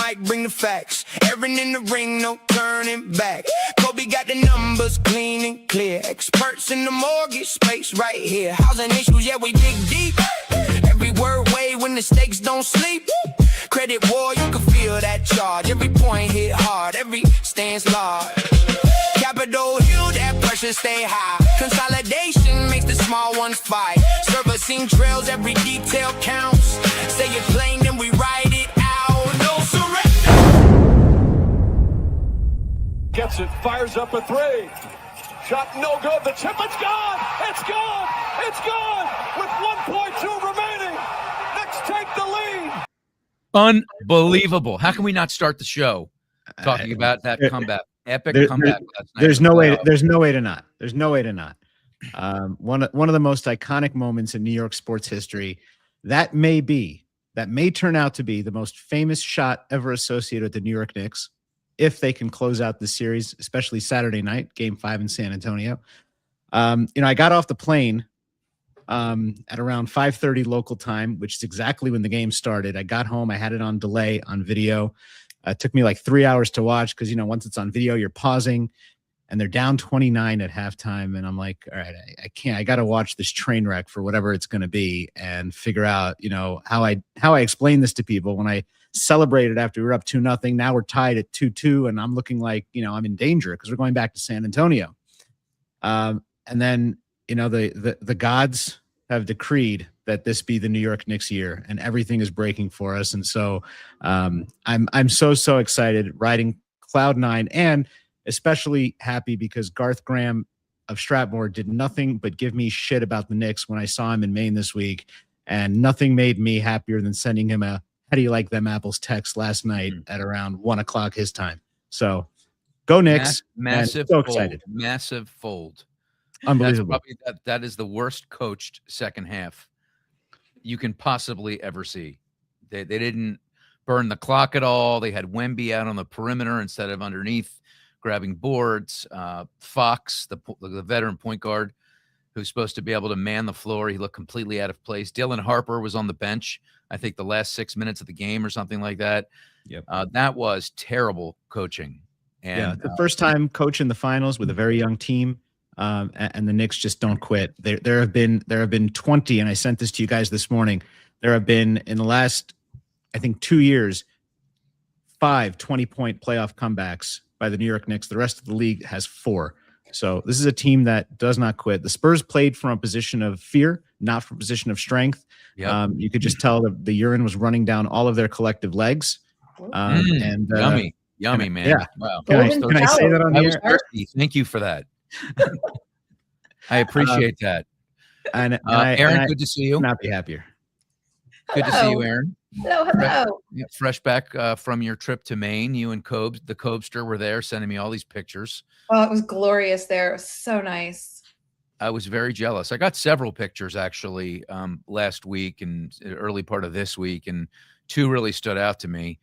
mic, bring the facts. Erin in the ring, no turning back. Coby got the numbers clean and clear. Experts in the mortgage space right here. Housing issues, yeah, we dig deep. Every word weigh when the stakes don't sleep. Credit war, you can feel that charge. Every point hit hard, every stance large. Capital Hill, that pressure stay high. Consolidation makes the small ones fight. Servicing trails, every detail counts. Say it plain, then we write it out. No surrender. Gets it, fires up a three. Shot no good. The chip, it's gone. It's gone. It's gone. With 1.2 remaining. Knicks take the lead. Unbelievable. How can we not start the show talking about that comeback? Epic comeback last night. There's no way to not. There's no way to not. One of the most iconic moments in New York sports history. That may turn out to be the most famous shot ever associated with the New York Knicks, if they can close out the series, especially Saturday night, Game 5 in San Antonio. I got off the plane at around 5:30 local time, which is exactly when the game started. I got home, I had it on delay on video. It took me like 3 hours to watch because, once it's on video, you're pausing, and they're down 29 at halftime. And I'm like, all right, I can't. I got to watch this train wreck for whatever it's going to be and figure out, how I explain this to people. When I celebrated after we were up 2-0, now we're tied at 2-2, and I'm looking like, I'm in danger because we're going back to San Antonio. And then, the gods have decreed that this be the New York Knicks year, and everything is breaking for us. And so I'm so excited, riding cloud nine, and especially happy because Garth Graham of Stratmore did nothing but give me shit about the Knicks when I saw him in Maine this week, and nothing made me happier than sending him a "How do you like them apples?" text last night at around 1:00 his time. So go Knicks! Massive, so excited, massive fold. Unbelievable. That is the worst coached second half you can possibly ever see. They didn't burn the clock at all. They had Wemby out on the perimeter instead of underneath, grabbing boards. Fox, the veteran point guard, who's supposed to be able to man the floor, he looked completely out of place. Dylan Harper was on the bench, I think the last 6 minutes of the game or something like that. Yep. That was terrible coaching. And the first time coaching the finals with a very young team. And the Knicks just don't quit. There have been 20, and I sent this to you guys this morning. There have been, in the last, I think, 2 years, 5 20-point playoff comebacks by the New York Knicks. The rest of the league has 4. So this is a team that does not quit. The Spurs played from a position of fear, not from a position of strength. Yep. You could just tell the urine was running down all of their collective legs. And yummy, man. Yeah. Wow. Can I say that on the air? Thirsty. Thank you for that. I appreciate that. And Erin, good to see you. Not be happier. Good to see you, Erin. Hello. Fresh back from your trip to Maine. You and Cobbs, the Cobster, were there sending me all these pictures. Oh, it was glorious there. It was so nice. I was very jealous. I got several pictures actually last week and early part of this week, and 2 really stood out to me.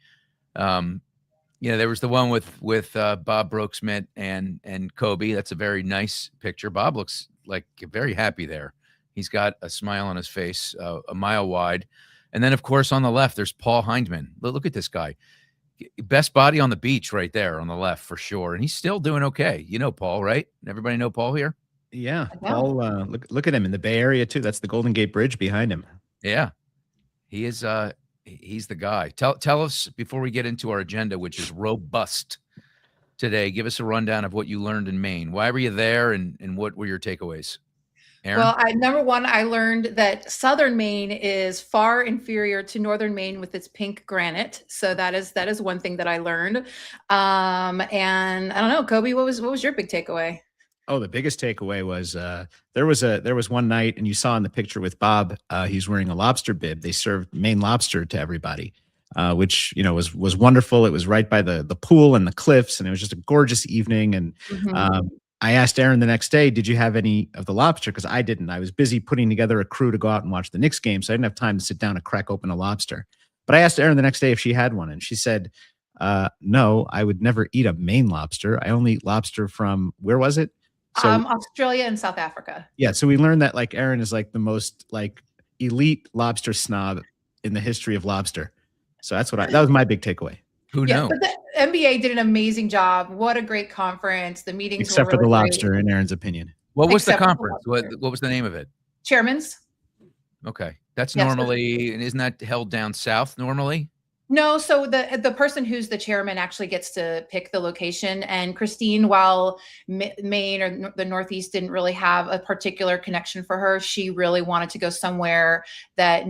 There was the one with Bob Brooksmith and Coby. That's a very nice picture. Bob looks like very happy there. He's got a smile on his face, a mile wide. And then, of course, on the left, there's Paul Hindman. Look at this guy. Best body on the beach right there on the left for sure. And he's still doing okay. You know Paul, right? Everybody know Paul here? Yeah. Paul, look at him in the Bay Area, too. That's the Golden Gate Bridge behind him. Yeah. He is he's the guy. Tell us, before we get into our agenda, which is robust today, give us a rundown of what you learned in Maine. Why were you there, and what were your takeaways? Erin? Well, number one, I learned that southern Maine is far inferior to northern Maine with its pink granite. So that is one thing that I learned. And I don't know, Coby, what was your big takeaway? Oh, the biggest takeaway was there was one night, and you saw in the picture with Bob, he's wearing a lobster bib. They served Maine lobster to everybody, which was wonderful. It was right by the pool and the cliffs, and it was just a gorgeous evening. And I asked Erin the next day, "Did you have any of the lobster?" Because I didn't. I was busy putting together a crew to go out and watch the Knicks game, so I didn't have time to sit down and crack open a lobster. But I asked Erin the next day if she had one, and she said, "No, I would never eat a Maine lobster. I only eat lobster from, where was it?" So, Australia and South Africa. Yeah, so we learned that Erin is the most elite lobster snob in the history of lobster. So that was my big takeaway. Who Yeah, knew? but the NBA did an amazing job. What a great conference. The meetings Except were for the really lobster, great. in Aaron's opinion. What was the Except for the conference? lobster. What was the name of it? Chairman's? Okay. That's Yes. normally, and isn't that held down south normally? No, so the person who's the chairman actually gets to pick the location. And Christine, while Maine or the Northeast didn't really have a particular connection for her, she really wanted to go somewhere that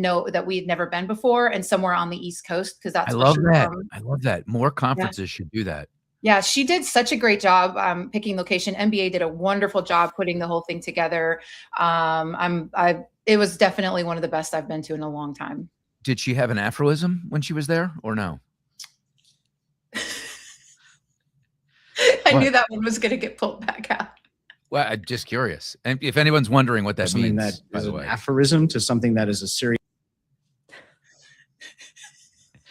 we had never been before, and somewhere on the East Coast, because that's I where love she's that. from. I love that. More conferences should do that. Yeah, she did such a great job picking location. NBA did a wonderful job putting the whole thing together. It was definitely one of the best I've been to in a long time. Did she have an aphorism when she was there or no? I What? knew that one was going to get pulled back out. Well, I'm just curious. And if anyone's wondering what that Something means, that by is the an way, aphorism to something that is a serious.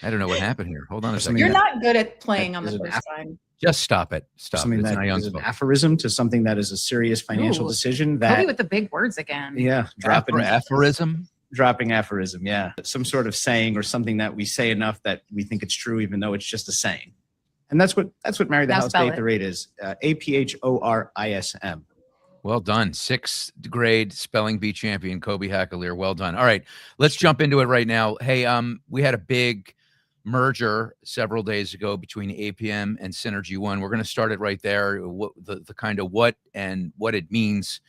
I don't know what happened here. Hold on a second. You're not good at playing on the Is it first time. Just stop it. Stop. Something It's that not young is an folks. aphorism to something that is a serious financial Ooh. decision. Coby That with the big words again. yeah, Aphorism. dropping aphorism. Yeah, some sort of saying or something that we say enough that we think it's true, even though it's just a saying. And that's what Marry the Now House, spell Date it. the Rate is. APHORISM. Well done. 6th grade spelling bee champion, Coby Hakalir. Well done. All right, let's jump into it right now. Hey, we had a big merger several days ago between APM and Synergy One. We're going to start it right there. What the kind of what and what it means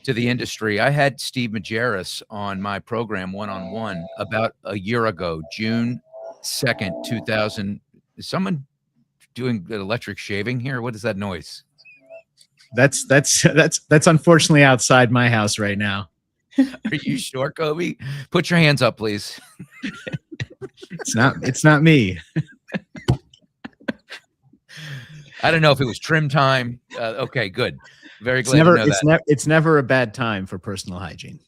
to the industry. I had Steve Majerus on my program one-on-one about a year ago, June 2nd, 2000. Is someone doing electric shaving here? What is that noise? That's unfortunately outside my house right now. Are you sure, Coby? Put your hands up, please. It's not me. I don't know if it was trim time. Okay, good. Very glad to know that. It's never a bad time for personal hygiene,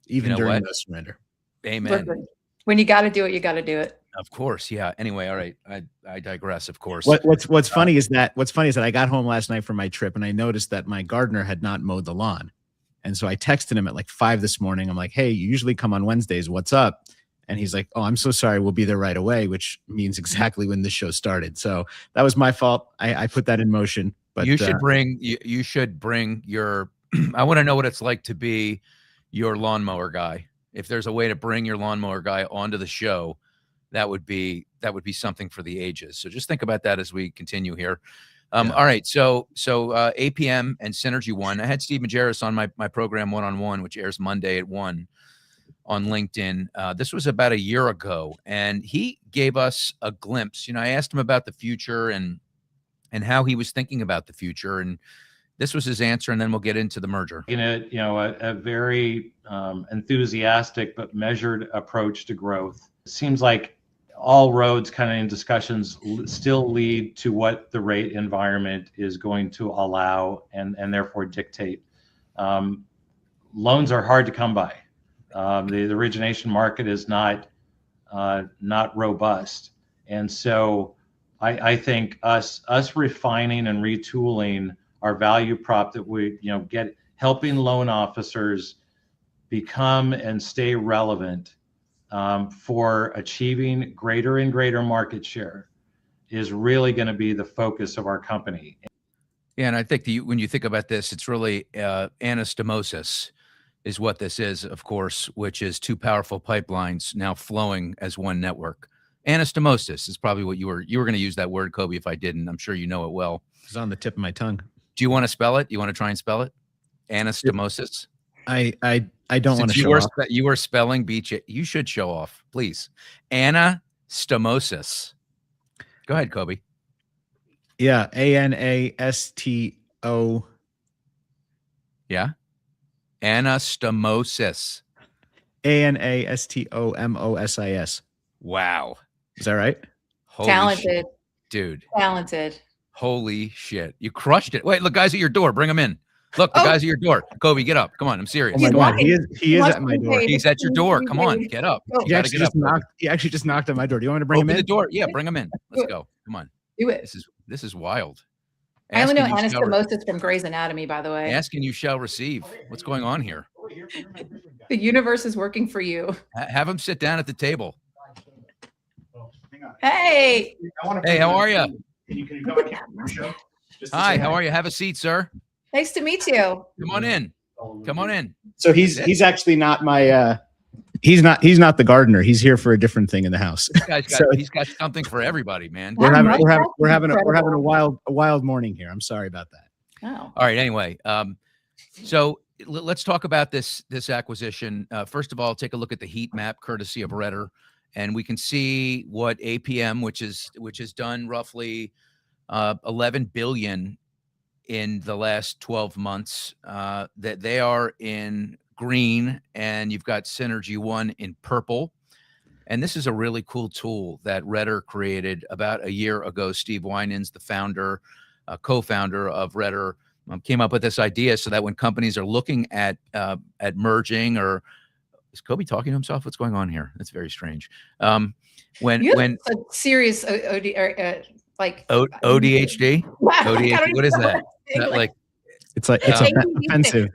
even You know during what? no surrender. Amen. Listen, when you got to do it, you got to do it. Of course, yeah. Anyway, all right. I digress. Of course. What's funny is that I got home last night from my trip and I noticed that my gardener had not mowed the lawn, and so I texted him at like 5 this morning. I'm like, "Hey, you usually come on Wednesdays. What's up?" And he's like, "Oh, I'm so sorry. We'll be there right away," which means exactly when the show started. So that was my fault. I put that in motion. But you should bring your. I want to know what it's like to be your lawnmower guy. If there's a way to bring your lawnmower guy onto the show, that would be something for the ages. So just think about that as we continue here. All right. So APM and Synergy One. I had Steve Majerus on my program one-on-one, which airs Monday at 1 on LinkedIn. This was about a year ago, and he gave us a glimpse. I asked him about the future and how he was thinking about the future, and this was his answer. And then we'll get into the merger. A very enthusiastic but measured approach to growth. It seems like all roads kind of in discussions still lead to what the rate environment is going to allow and therefore dictate. Loans are hard to come by. The origination market is not robust. And so I think us refining and retooling our value prop that we helping loan officers become and stay relevant for achieving greater and greater market share is really going to be the focus of our company. Yeah, and I think when you think about this, it's really anastomosis is what this is, of course, which is two powerful pipelines now flowing as one network. Anastomosis is probably what you were going to use that word, Coby. If I didn't, I'm sure you know it well. It's on the tip of my tongue. Do you want to spell it? You want to try and spell it? Anastomosis. I don't want to show off. You were spelling beach. You should show off, please. Anastomosis. Go ahead, Coby. Yeah, ANASTO. Yeah. Anastomosis. ANASTOMOSIS. Wow. Is that right? Holy Talented. shit, dude. Talented. Holy shit. You crushed it. Wait, look, guys at your door. Bring them in. Look, the guys at your door. Coby, get up. Come on. I'm serious. Oh my Come God, on. he is at my door. He's at your door. Come on. Get up. He actually just knocked on my door. Do you want me to bring him Open in? the door. Yeah, bring him in. Let's go. Come on. Do it. This is wild. I only know Ask and you shall anastomosis from Grey's Anatomy, by the way. Ask and you shall receive. What's going on here? The universe is working for you. Have him sit down at the table. Hey. Hey, how are you? Can you come back your show? Hi, how are you? Have a seat, sir. Nice to meet you. Come on in. Come on in. So he's actually not my he's not the gardener. He's here for a different thing in the house. He's got something for everybody, man. We're having Incredible. a wild morning here. I'm sorry about that. Oh. All right. Anyway, so let's talk about this acquisition. First of all, take a look at the heat map, courtesy of Redder, and we can see what APM, which has done roughly 11 billion in the last 12 months. That they are in green, and you've got Synergy One in purple. And this is a really cool tool that Redder created about a year ago. Steve Winans, the founder, co-founder of Redder, came up with this idea so that when companies are looking at merging, or is Coby talking to himself? What's going on here? That's very strange. When A serious like ODHD, ODHD, what is that? Like It's offensive.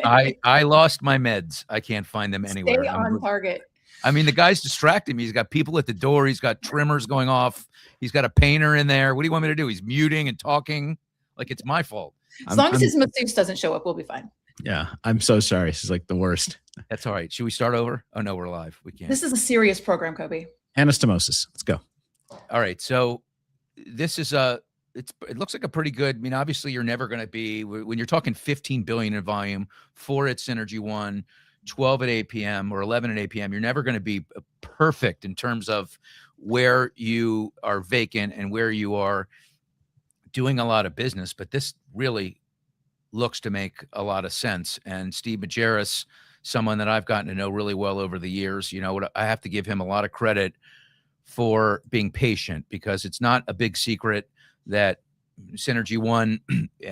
I lost my meds. I can't find them anywhere. Stay on target. I mean, the guy's distracting me. He's got people at the door. He's got trimmers going off. He's got a painter in there. What do you want me to do? He's muting and talking like it's my fault. As long as his masseuse doesn't show up, we'll be fine. Yeah, I'm so sorry. This is like the worst. That's all right. Should we start over? Oh no, we're live. We can't. This is a serious program, Coby. Anastomosis. Let's go. All right. So this is it looks like a pretty good. I mean, obviously, you're never going to be when you're talking 15 billion in volume, 4 at Synergy One, 12 at APM, or 11 at APM. You're never going to be perfect in terms of where you are vacant and where you are doing a lot of business. But this really looks to make a lot of sense. And Steve Majerus, someone that I've gotten to know really well over the years, I have to give him a lot of credit for being patient, because it's not a big secret that Synergy One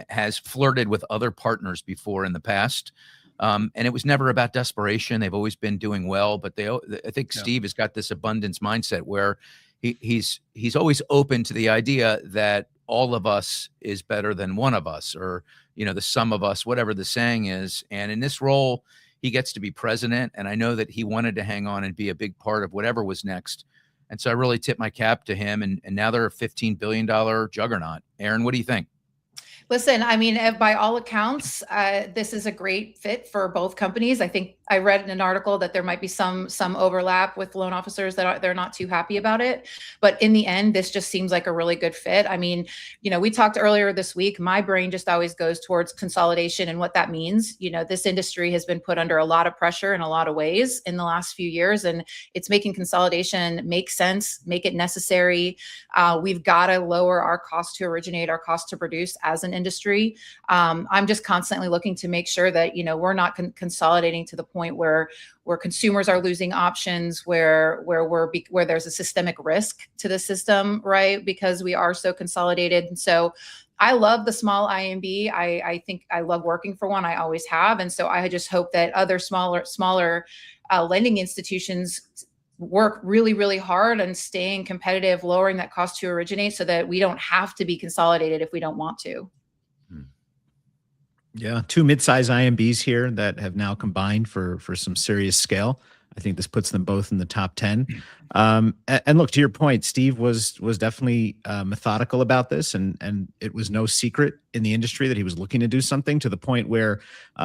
has flirted with other partners before in the past. And it was never about desperation. They've always been doing well, but I think Steve has got this abundance mindset where he's always open to the idea that all of us is better than one of us, or, the sum of us, whatever the saying is. And in this role, he gets to be president. And I know that he wanted to hang on and be a big part of whatever was next. And so I really tip my cap to him. And now they're a $15 billion juggernaut. Erin, what do you think? Listen, I mean, by all accounts, this is a great fit for both companies. I think I read in an article that there might be some overlap with loan officers that they're not too happy about it. But in the end, this just seems like a really good fit. I mean, we talked earlier this week. My brain just always goes towards consolidation and what that means. This industry has been put under a lot of pressure in a lot of ways in the last few years, and it's making consolidation make sense, make it necessary. We've got to lower our cost to originate, our cost to produce as an industry. I'm just constantly looking to make sure that, we're not consolidating to the point where consumers are losing options, where there's a systemic risk to the system, right? Because we are so consolidated. And so I love the small IMB. I think I love working for one. I always have. And so I just hope that other smaller lending institutions work really, really hard on staying competitive, lowering that cost to originate so that we don't have to be consolidated if we don't want to. Yeah, 2 mid-size IMBs here that have now combined for some serious scale. I think this puts them both in the top 10. And look, to your point, Steve was definitely methodical about this, and it was no secret in the industry that he was looking to do something, to the point where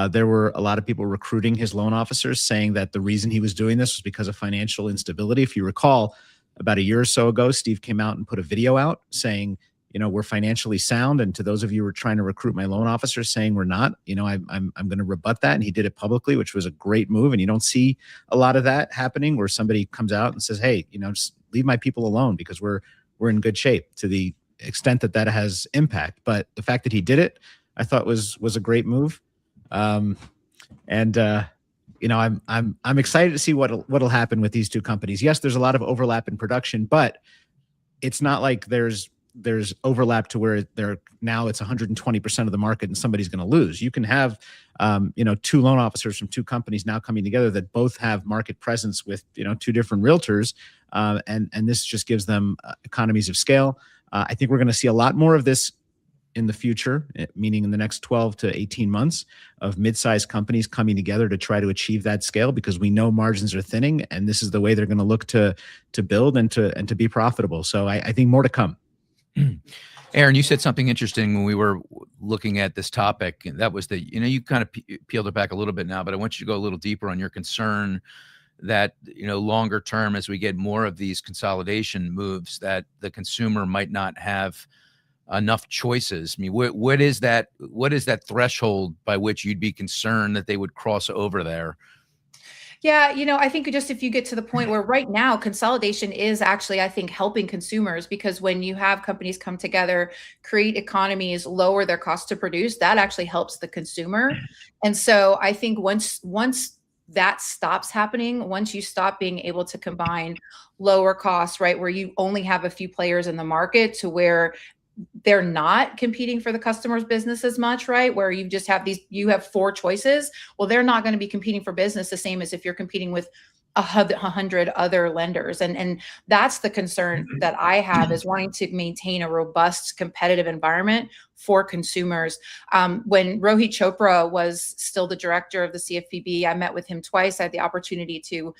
there were a lot of people recruiting his loan officers, saying that the reason he was doing this was because of financial instability. If you recall, about a year or so ago, Steve came out and put a video out saying, we're financially sound. And to those of you who are trying to recruit my loan officers saying we're not, I'm going to rebut that. And he did it publicly, which was a great move. And you don't see a lot of that happening, where somebody comes out and says, hey, just leave my people alone, because we're in good shape, to the extent that has impact. But the fact that he did it, I thought was a great move. I'm excited to see what'll happen with these two companies. Yes, there's a lot of overlap in production, but it's not like there's overlap to where now it's 120% of the market and somebody's going to lose. You can have, 2 loan officers from 2 companies now coming together that both have market presence with, 2 different realtors. And this just gives them economies of scale. I think we're going to see a lot more of this in the future, meaning in the next 12 to 18 months, of mid-sized companies coming together to try to achieve that scale, because we know margins are thinning, and this is the way they're going to look to build and to be profitable. So I think more to come. Erin, you said something interesting when we were looking at this topic, and that was that, you kind of peeled it back a little bit now, but I want you to go a little deeper on your concern that, longer term, as we get more of these consolidation moves, that the consumer might not have enough choices. I mean, what is that threshold by which you'd be concerned that they would cross over there? Yeah, I think just if you get to the point where right now consolidation is actually, I think, helping consumers, because when you have companies come together, create economies, lower their cost to produce, that actually helps the consumer. And so I think once that stops happening, once you stop being able to combine lower costs, right, where you only have a few players in the market to where they're not competing for the customer's business as much, right? Where you just have you have 4 choices. Well, they're not going to be competing for business the same as if you're competing with 100 other lenders. And that's the concern that I have, is wanting to maintain a robust competitive environment for consumers. When Rohit Chopra was still the director of the CFPB, I met with him twice. I had the opportunity to,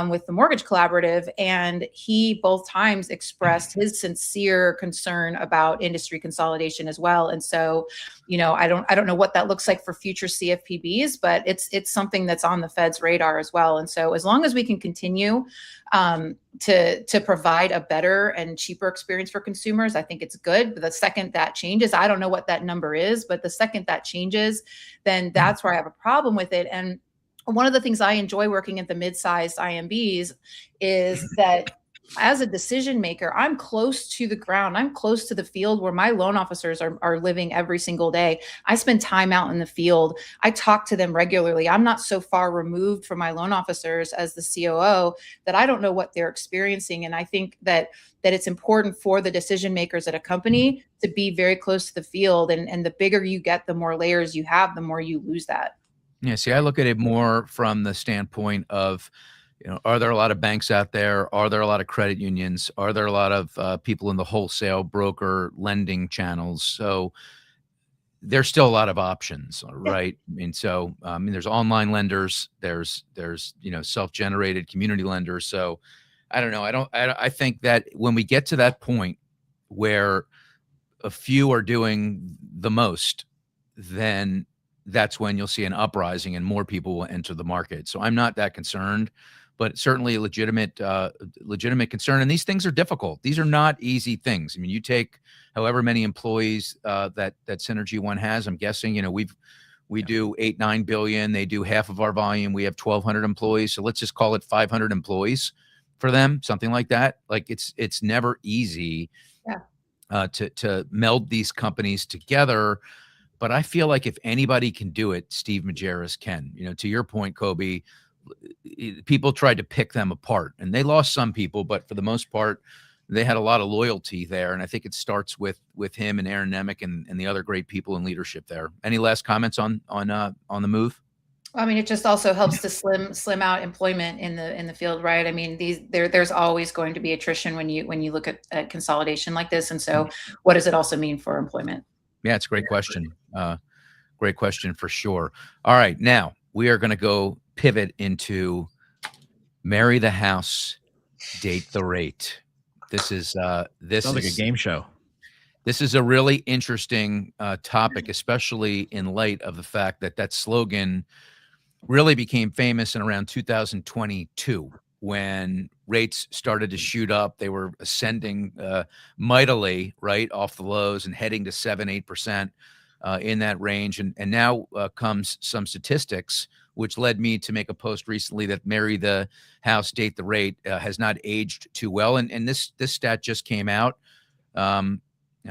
with the Mortgage Collaborative, and he both times expressed his sincere concern about industry consolidation as well. And so, I don't know what that looks like for future CFPBs, but it's something that's on the Fed's radar as well. And so, as long as we can continue to provide a better and cheaper experience for consumers, I think it's good. But the second that changes, I don't know what that number is, but the second that changes, then that's where I have a problem with it. And one of the things I enjoy working at the mid-sized IMBs is that as a decision maker, I'm close to the ground. I'm close to the field where my loan officers are living every single day. I spend time out in the field. I talk to them regularly. I'm not so far removed from my loan officers as the COO that I don't know what they're experiencing. And I think that it's important for the decision makers at a company to be very close to the field. And the bigger you get, the more layers you have, the more you lose that. Yeah, see, I look at it more from the standpoint of, are there a lot of banks out there? Are there a lot of credit unions? Are there a lot of people in the wholesale broker lending channels? So there's still a lot of options, right? So there's online lenders, there's self-generated community lenders. So I don't know. I think that when we get to that point where a few are doing the most, then that's when you'll see an uprising and more people will enter the market. So I'm not that concerned, but certainly a legitimate concern. And these things are difficult. These are not easy things. I mean, you take however many employees that Synergy One has. I'm guessing, we do 8-9 billion. They do half of our volume. We have 1,200 employees. So let's just call it 500 employees for them, something like that. Like it's never easy to meld these companies together. But I feel like if anybody can do it, Steve Majerus can. To your point, Coby, people tried to pick them apart, and they lost some people, but for the most part, they had a lot of loyalty there. And I think it starts with him and Erin Nemec and the other great people in leadership there. Any last comments on the move? I mean, it just also helps to slim out employment in the field, right? I mean, there's always going to be attrition when you look at consolidation like this. And so, what does it also mean for employment? Yeah, it's a great question. Great question for sure. All right, now we are going to go pivot into marry the house, date the rate. This is sounds like a game show. This is a really interesting topic, especially in light of the fact that slogan really became famous in around 2022 when rates started to shoot up. They were ascending mightily, right, off the lows and heading to 7-8% in that range. And now comes some statistics, which led me to make a post recently that marry the house, date the rate has not aged too well. And this stat just came out.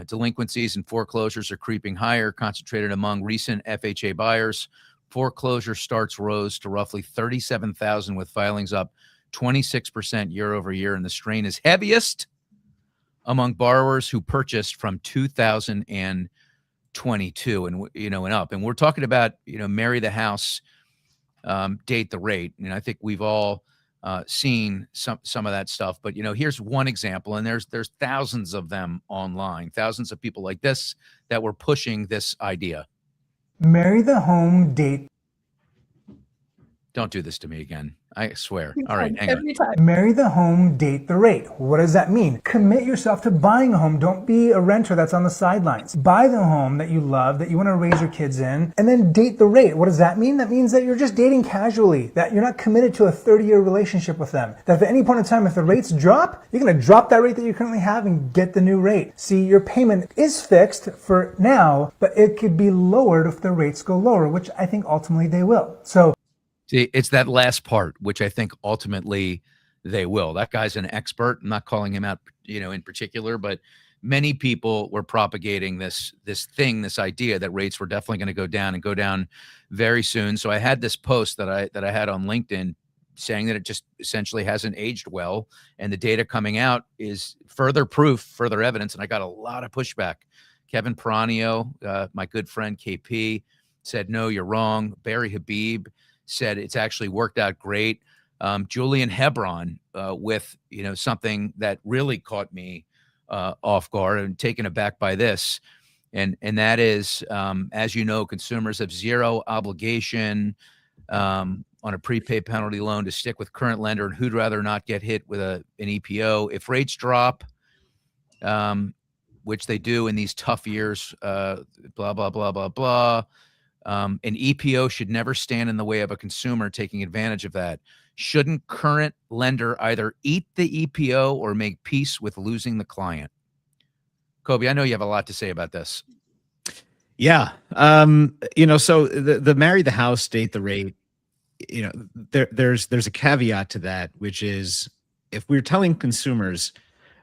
Delinquencies and foreclosures are creeping higher, concentrated among recent FHA buyers. Foreclosure starts rose to roughly 37,000, with filings up 26% year over year. And the strain is heaviest among borrowers who purchased from 2022 and up. And we're talking about, marry the house, date the rate. And I think we've all seen some of that stuff. But here's one example, and there's thousands of them online, thousands of people like this that were pushing this idea. Marry the home, date. Don't do this to me again. I swear. All right, hang on. Every time. Marry the home, date the rate. What does that mean? Commit yourself to buying a home. Don't be a renter that's on the sidelines. Buy the home that you love, that you want to raise your kids in, and then date the rate. What does that mean? That means that you're just dating casually, that you're not committed to a 30-year relationship with them. That if at any point in time, if the rates drop, you're going to drop that rate that you currently have and get the new rate. See, your payment is fixed for now, but it could be lowered if the rates go lower, which I think ultimately they will. So See, it's that last part, which I think ultimately they will. That guy's an expert. I'm not calling him out, in particular, but many people were propagating this idea that rates were definitely going to go down and go down very soon. So I had this post that I had on LinkedIn saying that it just essentially hasn't aged well, and the data coming out is further proof, further evidence. And I got a lot of pushback. Kevin Peranio, my good friend KP, said, no, you're wrong. Barry Habib said it's actually worked out great. Julian Hebron with something that really caught me off guard and taken aback by this, and that is, as you know, consumers have zero obligation on a prepaid penalty loan to stick with current lender, and who'd rather not get hit with an EPO if rates drop, which they do in these tough years. Blah blah blah blah blah. An EPO should never stand in the way of a consumer taking advantage of that. Shouldn't current lender either eat the EPO or make peace with losing the client? Coby, I know you have a lot to say about this. Yeah. So the marry the house, date the rate, there's a caveat to that, which is if we're telling consumers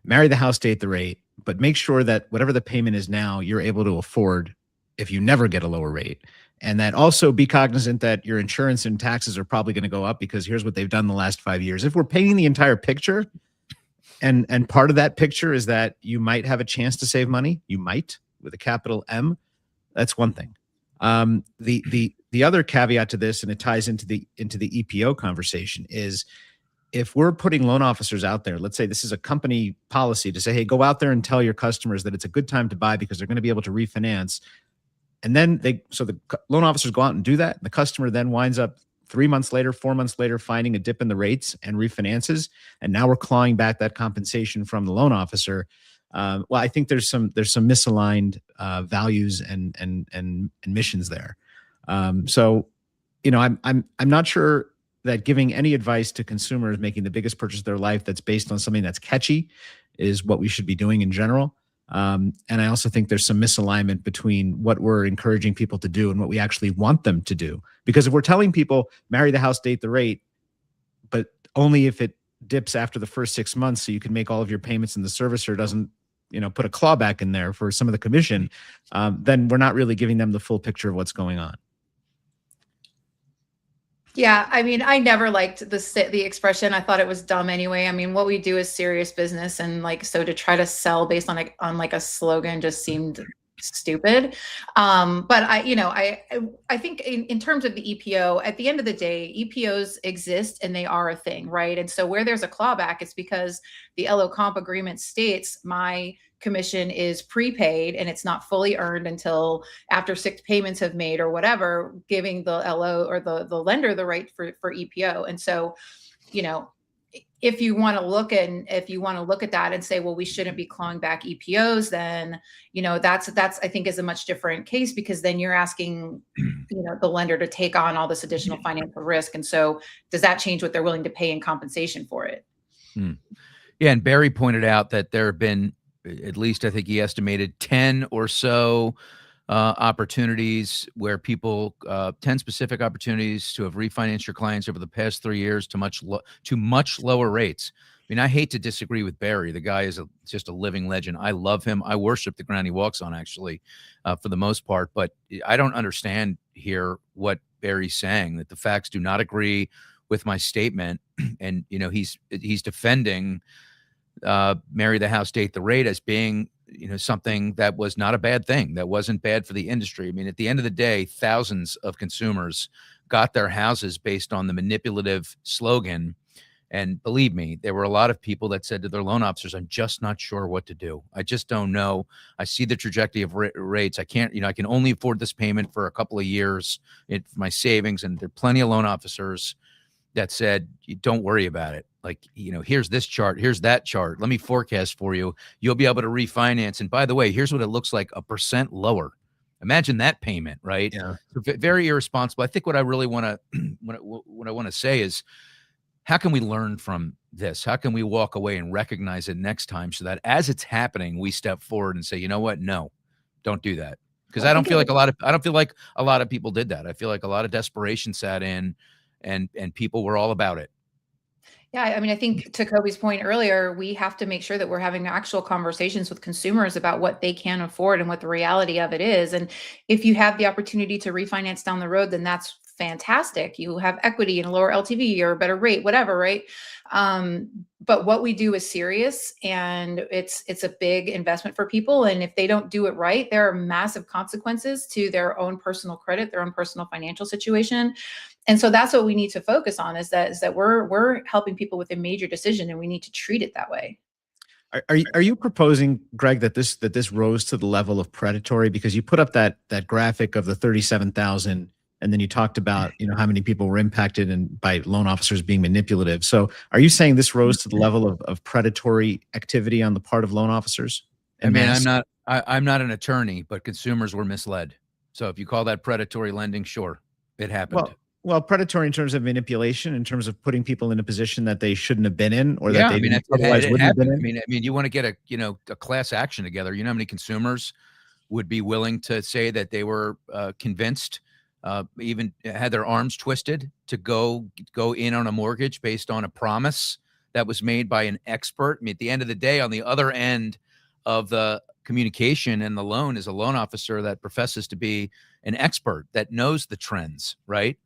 marry the house, date the rate, but make sure that whatever the payment is now, you're able to afford if you never get a lower rate. And that also be cognizant that your insurance and taxes are probably going to go up because here's what they've done the last 5 years. If we're painting the entire picture, and part of that picture is that you might have a chance to save money, you might, with a capital M, that's one thing. The other caveat to this, and it ties into the EPO conversation, is if we're putting loan officers out there, let's say this is a company policy to say, hey, go out there and tell your customers that it's a good time to buy because they're going to be able to refinance. And then the loan officers go out and do that. And the customer then winds up 3 months later, 4 months later, finding a dip in the rates and refinances. And now we're clawing back that compensation from the loan officer. Well, I think there's some misaligned values and missions there. So, I'm not sure that giving any advice to consumers making the biggest purchase of their life that's based on something that's catchy is what we should be doing in general. And I also think there's some misalignment between what we're encouraging people to do and what we actually want them to do. Because if we're telling people marry the house, date the rate, but only if it dips after the first 6 months so you can make all of your payments and the servicer doesn't, put a clawback in there for some of the commission, then we're not really giving them the full picture of what's going on. Yeah, I mean, I never liked the expression. I thought it was dumb anyway. I mean, what we do is serious business, and so to try to sell based on a slogan just seemed stupid. But I think in terms of the EPO, at the end of the day, EPOs exist and they are a thing, right? And so where there's a clawback, it's because the LO comp agreement states my commission is prepaid and it's not fully earned until after 6 payments have made or whatever, giving the LO or the lender the right for EPO. And so, if you want to look at that and say, well, we shouldn't be clawing back EPOs, then, that's I think is a much different case, because then you're asking, the lender to take on all this additional financial risk. And so does that change what they're willing to pay in compensation for it? Yeah. And Barry pointed out that there have been, at least I think he estimated 10 or so opportunities where people, 10 specific opportunities to have refinanced your clients over the past 3 years to much lower rates. I mean, I hate to disagree with Barry. The guy is just a living legend. I love him. I worship the ground he walks on, actually, for the most part. But I don't understand here what Barry's saying, that the facts do not agree with my statement. And, he's defending marry the house, date the rate as being, something that was not a bad thing, that wasn't bad for the industry. I mean, at the end of the day, thousands of consumers got their houses based on the manipulative slogan, And believe me, there were a lot of people that said to their loan officers, I'm just not sure what to do. I just don't know. I see the trajectory of rates. I can't, I can only afford this payment for a couple of years. It's my savings. And there are plenty of loan officers that said, don't worry about it. Like, here's this chart, here's that chart. Let me forecast for you. You'll be able to refinance. And by the way, here's what it looks like, 1% lower. Imagine that payment, right? Yeah. Very irresponsible. I think what I really want to, what I want to say is, how can we learn from this? How can we walk away and recognize it next time so that as it's happening, we step forward and say, you know what? No, don't do that. Because I don't feel like a lot of people did that. I feel like a lot of desperation sat in and people were all about it. Yeah, I mean, I think to Coby's point earlier, we have to make sure that we're having actual conversations with consumers about what they can afford and what the reality of it is. And if you have the opportunity to refinance down the road, then that's fantastic. You have equity and a lower LTV or a better rate, whatever, right? But what we do is serious, and it's a big investment for people. And if they don't do it right, there are massive consequences to their own personal credit, their own personal financial situation. And so that's what we need to focus on, is that we're helping people with a major decision, and we need to treat it that way. Are you proposing, Greg, that this rose to the level of predatory? Because you put up that graphic of the 37,000, and then you talked about how many people were impacted and by loan officers being manipulative. So are you saying this rose to the level of predatory activity on the part of loan officers? I mean, I'm not an attorney, but consumers were misled. So if you call that predatory lending, sure, it happened. Well, predatory in terms of manipulation, in terms of putting people in a position that they shouldn't have been in, or that they otherwise wouldn't have been in. I mean, you want to get a class action together. You know how many consumers would be willing to say that they were convinced, even had their arms twisted to go in on a mortgage based on a promise that was made by an expert. I mean, at the end of the day, on the other end of the communication and the loan is a loan officer that professes to be an expert that knows the trends, right?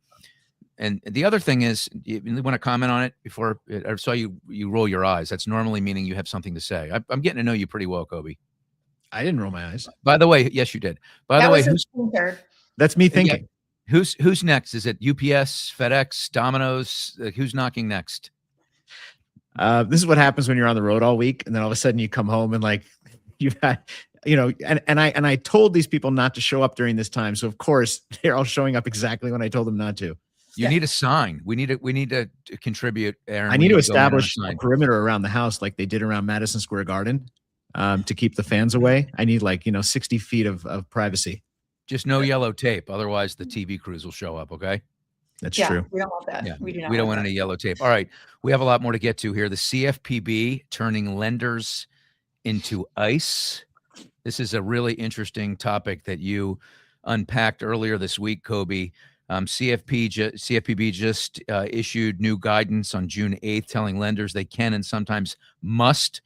And the other thing is, you want to comment on it before I saw you roll your eyes. That's normally meaning you have something to say. I'm getting to know you pretty well, Coby. I didn't roll my eyes. By the way, yes, you did. By the way, that's me thinking. Yeah, who's next? Is it UPS, FedEx, Domino's? Who's knocking next? This is what happens when you're on the road all week, and then all of a sudden you come home and like you've had, and I told these people not to show up during this time, so of course they're all showing up exactly when I told them not to. You need a sign. We need to contribute, Erin. I need to establish a perimeter around the house like they did around Madison Square Garden, to keep the fans away. I need 60 feet of privacy. Just no yellow tape. Otherwise, the TV crews will show up, okay? That's true. We don't want that. Yeah, we don't want any yellow tape. All right. We have a lot more to get to here. The CFPB turning lenders into ICE. This is a really interesting topic that you unpacked earlier this week, Coby. CFPB just issued new guidance on June 8th, telling lenders they can and sometimes must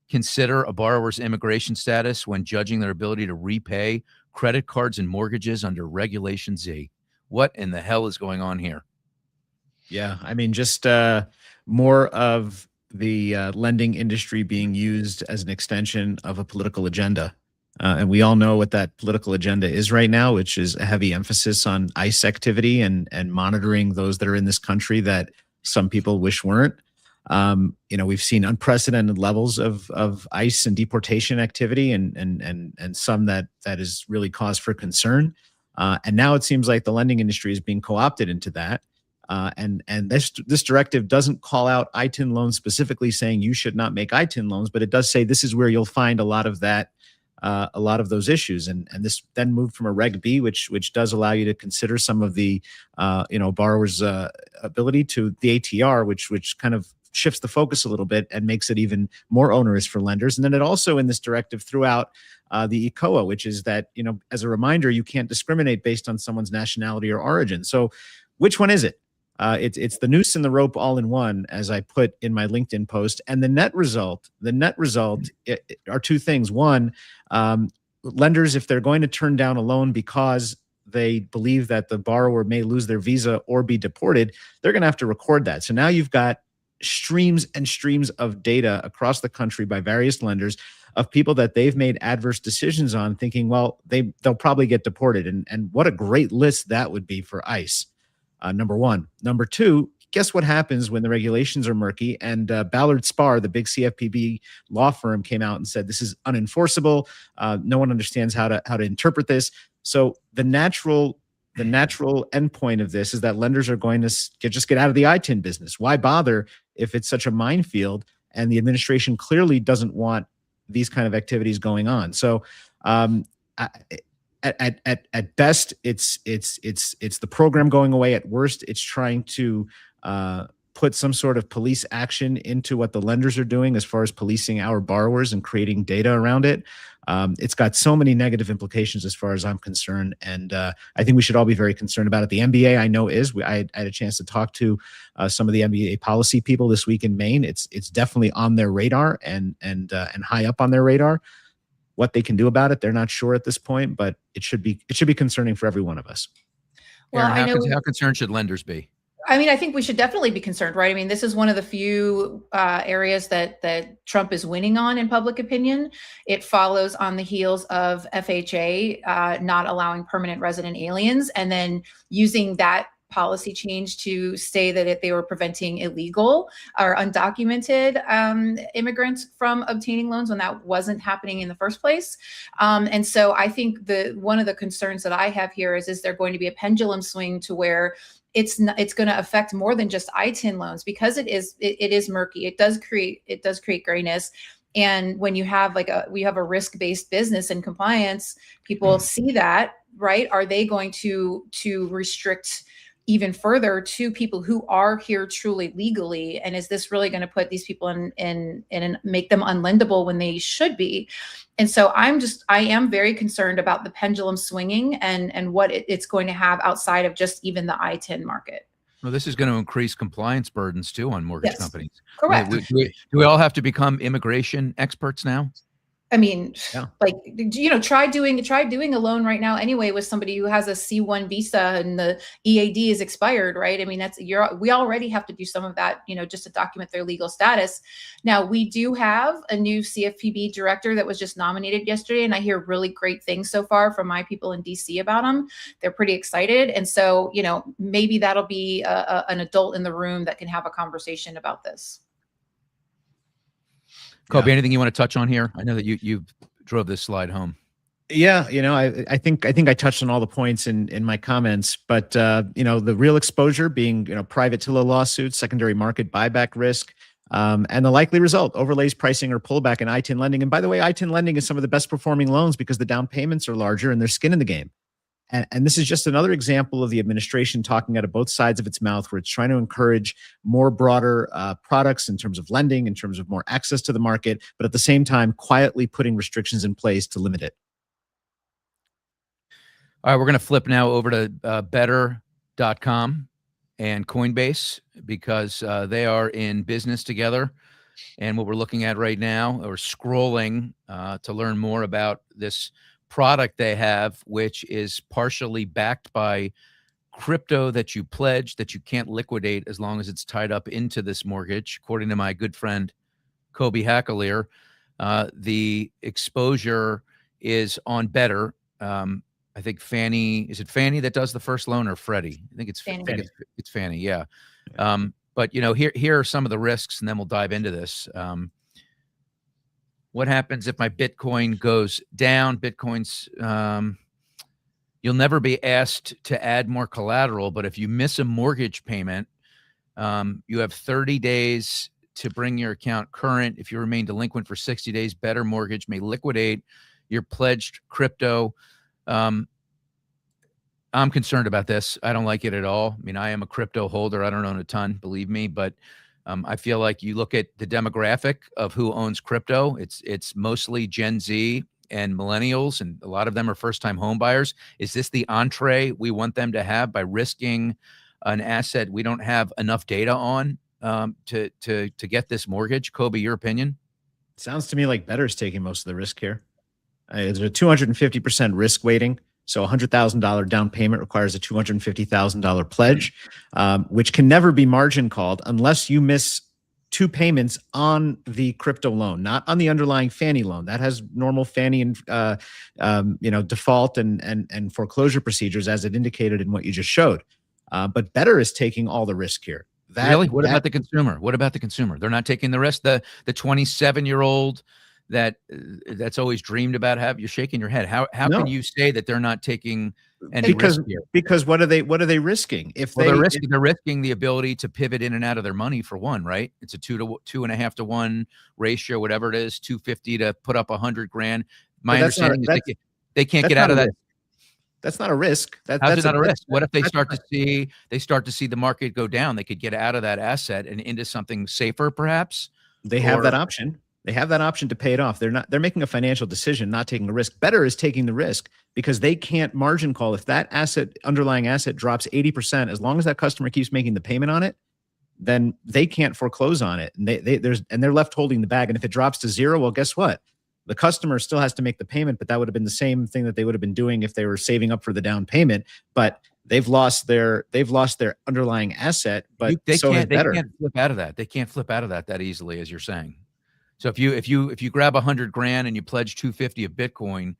consider a borrower's immigration status when judging their ability to repay credit cards and mortgages under Regulation Z. What in the hell is going on here? Yeah, I mean, just more of the lending industry being used as an extension of a political agenda. And we all know what that political agenda is right now, which is a heavy emphasis on ICE activity and monitoring those that are in this country that some people wish weren't. We've seen unprecedented levels of ICE and deportation activity, and some that is really cause for concern. And now it seems like the lending industry is being co-opted into that. And this directive doesn't call out ITIN loans specifically, saying you should not make ITIN loans, but it does say this is where you'll find a lot of that. A lot of those issues, and this then moved from a Reg B, which does allow you to consider some of the borrower's ability, to the ATR, which kind of shifts the focus a little bit and makes it even more onerous for lenders. And then it also in this directive threw out the ECOA, which is that as a reminder, you can't discriminate based on someone's nationality or origin. So which one is it? It's the noose and the rope all in one, as I put in my LinkedIn post. And the net result are two things. One, lenders, if they're going to turn down a loan because they believe that the borrower may lose their visa or be deported, they're going to have to record that. So now you've got streams and streams of data across the country by various lenders of people that they've made adverse decisions on, thinking, well, they'll probably get deported. And what a great list that would be for ICE. Number one. Number two, guess what happens when the regulations are murky? And Ballard Spahr, the big CFPB law firm, came out and said this is unenforceable. No one understands how to interpret this. So the natural endpoint of this is that lenders are going to just get out of the ITIN business. Why bother if it's such a minefield? And the administration clearly doesn't want these kind of activities going on. So at best, it's the program going away. At worst, it's trying to put some sort of police action into what the lenders are doing as far as policing our borrowers and creating data around it. It's got so many negative implications as far as I'm concerned. And I think we should all be very concerned about it. The NBA, I know, I had a chance to talk to some of the NBA policy people this week in Maine. It's definitely on their radar and high up on their radar. What they can do about it, they're not sure at this point, but it should be concerning for every one of us. Well, Erin, how concerned should lenders be? I mean, I think we should definitely be concerned, right? I mean, this is one of the few areas that Trump is winning on in public opinion. It follows on the heels of FHA not allowing permanent resident aliens, and then using that policy change to say that they were preventing illegal or undocumented immigrants from obtaining loans when that wasn't happening in the first place. And so I think one of the concerns that I have here is there going to be a pendulum swing to where it's going to affect more than just ITIN loans, because it is murky. It does create grayness. And when you have we have a risk-based business and compliance, people see that, right? Are they going to restrict even further to people who are here truly legally? And is this really going to put these people in make them unlendable when they should be? And so I am very concerned about the pendulum swinging and what it's going to have outside of just even the ITIN market. Well, this is going to increase compliance burdens too on mortgage companies. Correct. Do we all have to become immigration experts now? I mean, yeah. Try doing a loan right now anyway with somebody who has a C1 visa and the EAD is expired, right? I mean, we already have to do some of that, just to document their legal status. Now, we do have a new CFPB director that was just nominated yesterday, and I hear really great things so far from my people in DC about him. They're pretty excited. And so, maybe that'll be an adult in the room that can have a conversation about this. Coby, anything you want to touch on here? I know that you drove this slide home. Yeah, I think I touched on all the points in my comments, but the real exposure being private TILA lawsuits, secondary market buyback risk, and the likely result, overlays pricing or pullback in ITIN lending. And by the way, ITIN lending is some of the best performing loans because the down payments are larger and there's skin in the game. And this is just another example of the administration talking out of both sides of its mouth, where it's trying to encourage more broader products in terms of lending, in terms of more access to the market, but at the same time, quietly putting restrictions in place to limit it. All right, we're going to flip now over to better.com and Coinbase, because they are in business together. And what we're looking at right now, or scrolling to learn more about this product they have, which is partially backed by crypto that you pledge that you can't liquidate as long as it's tied up into this mortgage. According to my good friend Coby Hakalir, the exposure is on Better. I think Fannie, is it Fannie that does the first loan, or Freddie? I think it's Fannie. It's Fannie, yeah. But here are some of the risks, and then we'll dive into this. What happens if my Bitcoin goes down? Bitcoin's, you'll never be asked to add more collateral, but if you miss a mortgage payment, you have 30 days to bring your account current. If you remain delinquent for 60 days, Better Mortgage may liquidate your pledged crypto. I'm concerned about this. I don't like it at all. I mean, I am a crypto holder. I don't own a ton, believe me, but I feel like you look at the demographic of who owns crypto. It's mostly Gen Z and millennials, and a lot of them are first-time home buyers. Is this the entree we want them to have by risking an asset we don't have enough data on to get this mortgage? Coby, your opinion? Sounds to me like Better's taking most of the risk here. There's a 250% risk weighting. So a $100,000 down payment requires a $250,000 pledge, which can never be margin called unless you miss 2 payments on the crypto loan, not on the underlying Fannie loan. That has normal Fannie and default and foreclosure procedures, as it indicated in what you just showed. But Better is taking all the risk here. Really? What about the consumer? What about the consumer? They're not taking the risk. The 27-year-old that's always dreamed about you're shaking your head. How No. can you say that they're not taking any risk here? Because what are they risking? If they're risking the ability to pivot in and out of their money for one, right? It's a 2.5 to 1 ratio, whatever it is, 250 to put up 100 grand. My understanding is they can't get out of that. That's not a risk. How's it not a risk? What if they start to see the market go down? They could get out of that asset and into something safer, perhaps. They have that option. They have that option to pay it off. They're making a financial decision, not taking a risk. Better is taking the risk because they can't margin call. If that underlying asset drops 80%, as long as that customer keeps making the payment on it, then they can't foreclose on it. And they're left holding the bag. And if it drops to zero, well, guess what? The customer still has to make the payment, but that would have been the same thing that they would have been doing if they were saving up for the down payment. But they've lost their underlying asset. But they can't flip out of that. They can't flip out of that easily, as you're saying. So if you grab 100 grand and you pledge 250 of Bitcoin,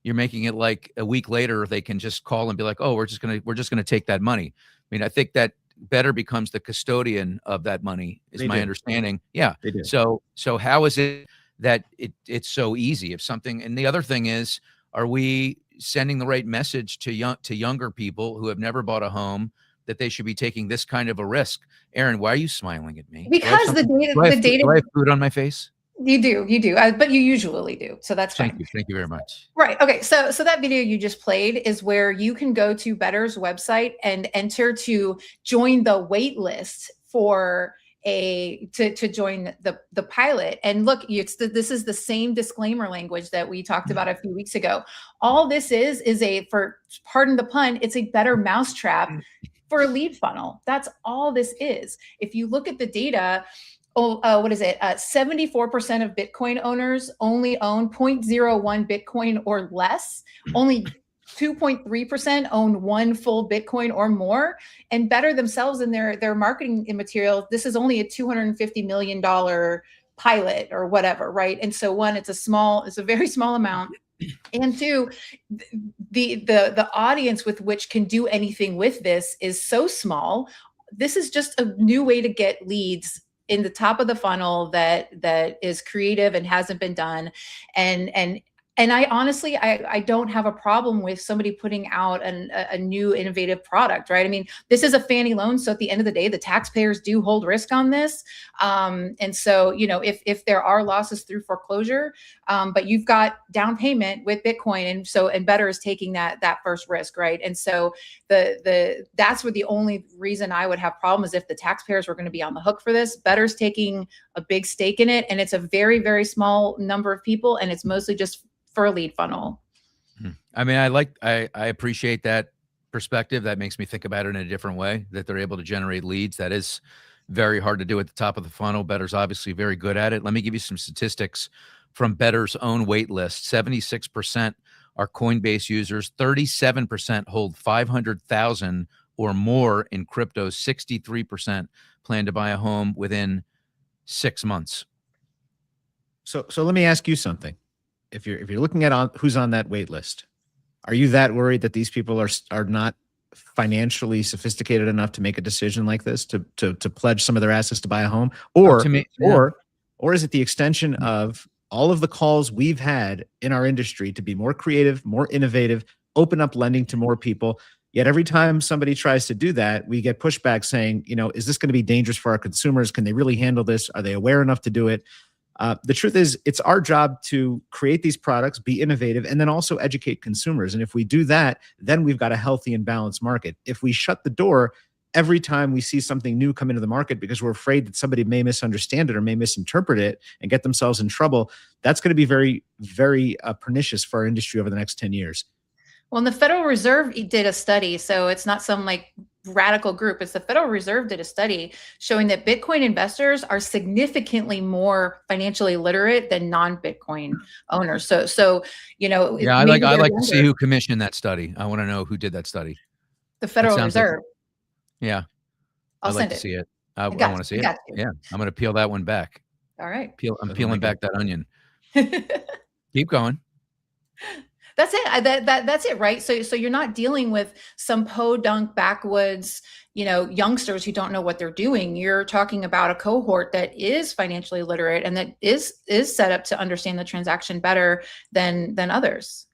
you're making it like a week later they can just call and be like, oh, we're just gonna take that money. I mean, I think that Better becomes the custodian of that money, is my understanding. Yeah. They do. So how is it that it's so easy? If something, and the other thing is, are we sending the right message to younger people who have never bought a home that they should be taking this kind of a risk? Erin, why are you smiling at me? Because the data. Do I have food on my face? You do, but you usually do. So that's fine. Thank you very much. Right. Okay. So that video you just played is where you can go to Better's website and enter to join the wait list for to join the pilot. And look, this is the same disclaimer language that we talked about a few weeks ago. All this is for, pardon the pun, it's a better mousetrap for a lead funnel. That's all this is. If you look at the data, what is it? 74% of Bitcoin owners only own 0.01 Bitcoin or less. Only 2.3% own one full Bitcoin or more. And Better themselves in their marketing materials, this is only a $250 million pilot or whatever, right? And so one, it's a very small amount. And two, the audience with which can do anything with this is so small. This is just a new way to get leads in the top of the funnel that is creative and hasn't been done. And I honestly, I don't have a problem with somebody putting out a new innovative product, right? I mean, this is a Fannie loan. So at the end of the day, the taxpayers do hold risk on this. And so, if there are losses through foreclosure, but you've got down payment with Bitcoin. And Better is taking that first risk, right? And so that's where the only reason I would have problem is if the taxpayers were going to be on the hook for this. Better's taking a big stake in it. And it's a very, very small number of people. And it's mostly just for a lead funnel. I mean, I appreciate that perspective. That makes me think about it in a different way, that they're able to generate leads. That is very hard to do at the top of the funnel. Better's obviously very good at it. Let me give you some statistics from Better's own wait list. 76% are Coinbase users. 37% hold 500,000 or more in crypto. 63% plan to buy a home within 6 months. So let me ask you something. If you're looking at who's on that wait list, are you that worried that these people are not financially sophisticated enough to make a decision like this, to pledge some of their assets to buy a home? Or is it the extension of all of the calls we've had in our industry to be more creative, more innovative, open up lending to more people? Yet every time somebody tries to do that, we get pushback saying, is this going to be dangerous for our consumers? Can they really handle this? Are they aware enough to do it? The truth is, it's our job to create these products, be innovative, and then also educate consumers. And if we do that, then we've got a healthy and balanced market. If we shut the door every time we see something new come into the market because we're afraid that somebody may misunderstand it or may misinterpret it and get themselves in trouble, that's going to be very, very pernicious for our industry over the next 10 years. Well, and the Federal Reserve did a study, so it's not some radical group. It's the Federal Reserve did a study showing that Bitcoin investors are significantly more financially literate than non-Bitcoin owners. So yeah, I like to see who commissioned that study. I want to know who did that study. The Federal Reserve. Yeah, I'll send it. See it. I want to see it. Yeah, I'm going to peel that one back. All right. I'm peeling back that onion. Keep going. That's it. That's it, right? So you're not dealing with some podunk backwoods, youngsters who don't know what they're doing. You're talking about a cohort that is financially literate and that is set up to understand the transaction better than others.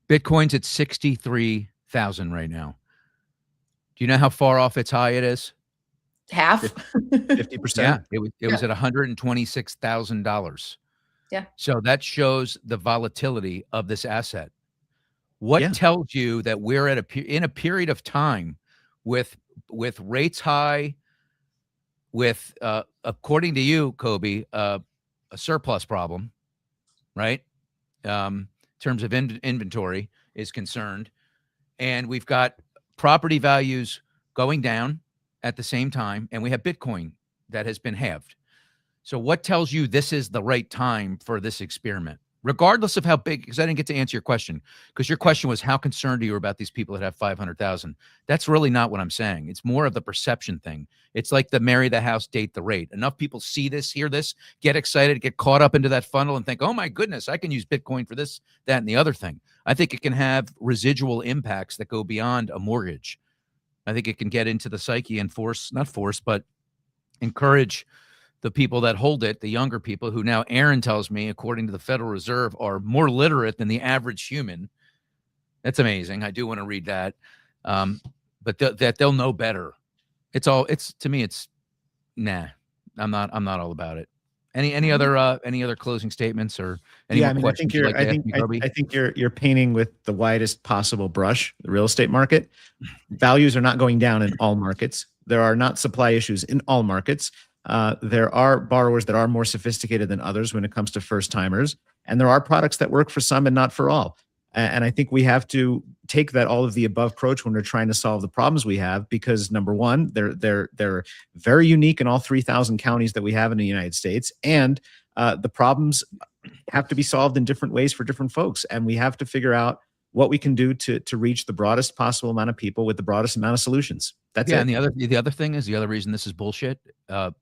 Bitcoin's at 63,000 right now. Do you know how far off its high it is? Half. 50%. Yeah, it was at $126,000. Yeah. So that shows the volatility of this asset. What tells you that we're in a period of time with rates high, with according to you, Coby, a surplus problem, right? In terms of inventory is concerned, and we've got property values going down at the same time, and we have Bitcoin that has been halved. So what tells you this is the right time for this experiment, regardless of how big? Because I didn't get to answer your question, because your question was how concerned are you about these people that have 500,000? That's really not what I'm saying. It's more of the perception thing. It's like the marry the house, date the rate. Enough people see this, hear this, get excited, get caught up into that funnel and think, oh my goodness, I can use Bitcoin for this, that, and the other thing. I think it can have residual impacts that go beyond a mortgage. I think it can get into the psyche and but encourage the people that hold it, the younger people who now Erin tells me, according to the Federal Reserve, are more literate than the average human. That's amazing. I do want to read that. But that they'll know better. To me, it's nah. I'm not all about it. Any other closing statements or any more questions? I think you're painting with the widest possible brush, the real estate market. Values are not going down in all markets. There are not supply issues in all markets. There are borrowers that are more sophisticated than others when it comes to first timers, and there are products that work for some and not for all. And I think we have to take that all of the above approach when we're trying to solve the problems we have, because number one, they're very unique in all 3,000 counties that we have in the United States, and the problems have to be solved in different ways for different folks, and we have to figure out what we can do to reach the broadest possible amount of people with the broadest amount of solutions. That's it. And the other thing is, the other reason this is bullshit, on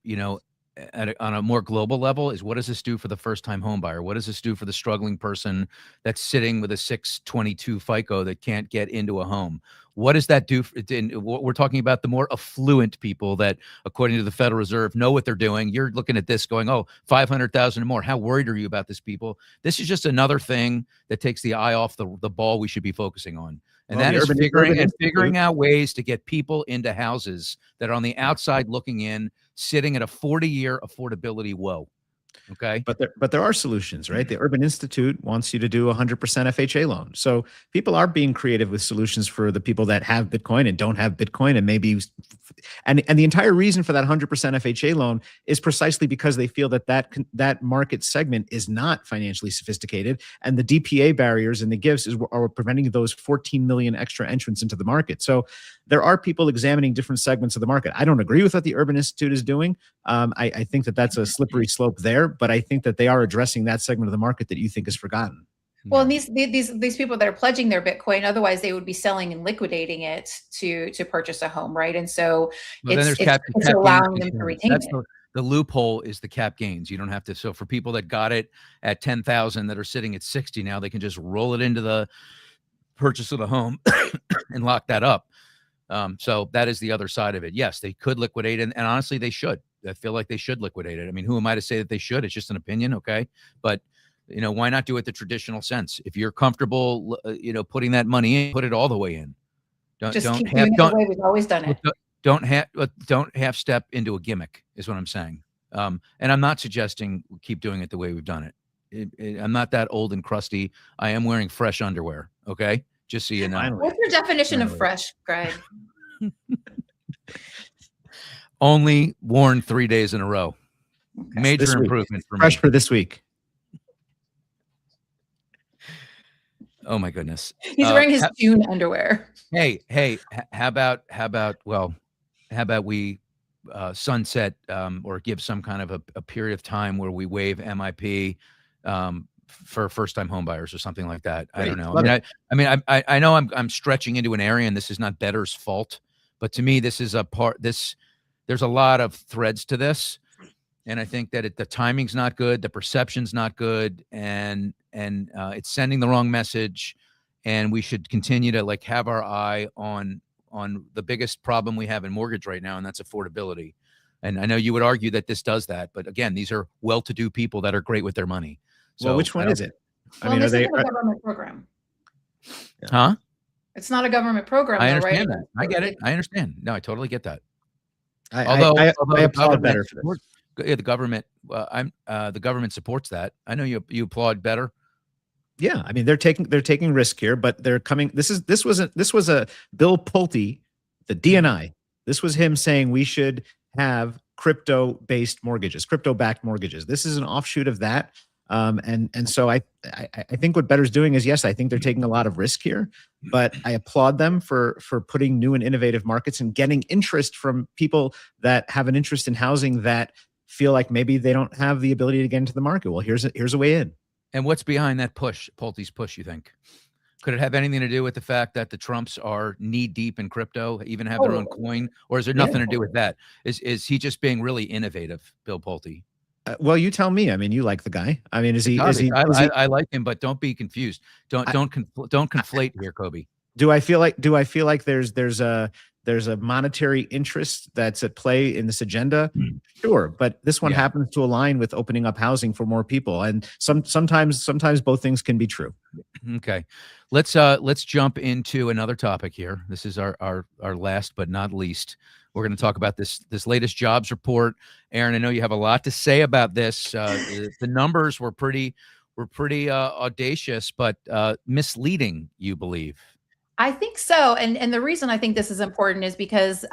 a more global level, is what does this do for the first-time home buyer? What does this do for the struggling person that's sitting with a 622 FICO that can't get into a home? What does that do? What we're talking about, the more affluent people that, according to the Federal Reserve, know what they're doing. You're looking at this going, oh, 500,000 or more. How worried are you about this, people? This is just another thing that takes the eye off the ball we should be focusing on. And that is figuring out ways to get people into houses that are on the outside looking in, sitting at a 40-year affordability woe. Okay. But there are solutions, right? The Urban Institute wants you to do 100% FHA loan. So people are being creative with solutions for the people that have Bitcoin and don't have Bitcoin, and maybe and the entire reason for that 100% FHA loan is precisely because they feel that market segment is not financially sophisticated, and the DPA barriers and the gifts are preventing those 14 million extra entrants into the market. So there are people examining different segments of the market. I don't agree with what the Urban Institute is doing. I think that's a slippery slope there, but I think that they are addressing that segment of the market that you think is forgotten. Well, these people that are pledging their Bitcoin, otherwise they would be selling and liquidating it to purchase a home, right? And so it's allowing them to retain it. The loophole is the cap gains. You don't have to. So for people that got it at 10,000 that are sitting at 60 now, they can just roll it into the purchase of the home and lock that up. So that is the other side of it. Yes, they could liquidate, and honestly, they should. I feel like they should liquidate it. I mean, who am I to say that they should? It's just an opinion, okay? But why not do it the traditional sense? If you're comfortable, putting that money in, put it all the way in. Keep doing it the way we've always done it. Don't half step into a gimmick is what I'm saying. And I'm not suggesting keep doing it the way we've done it. I'm not that old and crusty. I am wearing fresh underwear. Okay, just so you know. What's your definition of fresh, Greg? Only worn 3 days in a row. Okay. Major improvement for me. Fresh for this week. Oh my goodness. He's wearing his June underwear. Hey, how about we sunset or give some kind of a period of time where we waive MIP for first-time homebuyers or something like that. Great. I don't know. I know I'm stretching into an area, and this is not Better's fault, but to me, this is a part. There's a lot of threads to this, and I think that the timing's not good, the perception's not good, and it's sending the wrong message. And we should continue to have our eye on on the biggest problem we have in mortgage right now, and that's affordability. And I know you would argue that this does that, but again, these are well-to-do people that are great with their money. So well, which one is it? I Well, mean, this are they? isn't a government program. Huh? It's not a government program, I though, right? understand that. I get it. I understand. No, I totally get that. I the applaud government better for supports- this. yeah, the government. The government supports that. I know you applaud better. Yeah, I mean they're taking risk here, but they're coming. This was a Bill Pulte, the DNI. This was him saying we should have crypto-backed mortgages. This is an offshoot of that. And so I think what Better's doing is, yes, I think they're taking a lot of risk here, but I applaud them for putting new and innovative markets and getting interest from people that have an interest in housing that feel like maybe they don't have the ability to get into the market. Well, here's a way in. And what's behind that push, Pulte's push, you think? Could it have anything to do with the fact that the Trumps are knee deep in crypto, even have their own coin? Or is there nothing to do with that? Is he just being really innovative, Bill Pulte? Well, you tell me. I mean, you like the guy. I mean, I like him, but don't be confused. Don't conflate here, Coby. Do I feel like there's a monetary interest that's at play in this agenda? Sure, but this one happens to align with opening up housing for more people, and sometimes both things can be true. Okay, let's jump into another topic here. This is our last but not least. We're going to talk about this latest jobs report. Erin, I know you have a lot to say about this. The numbers were pretty audacious, but misleading, you believe? I think so. And the reason I think this is important is because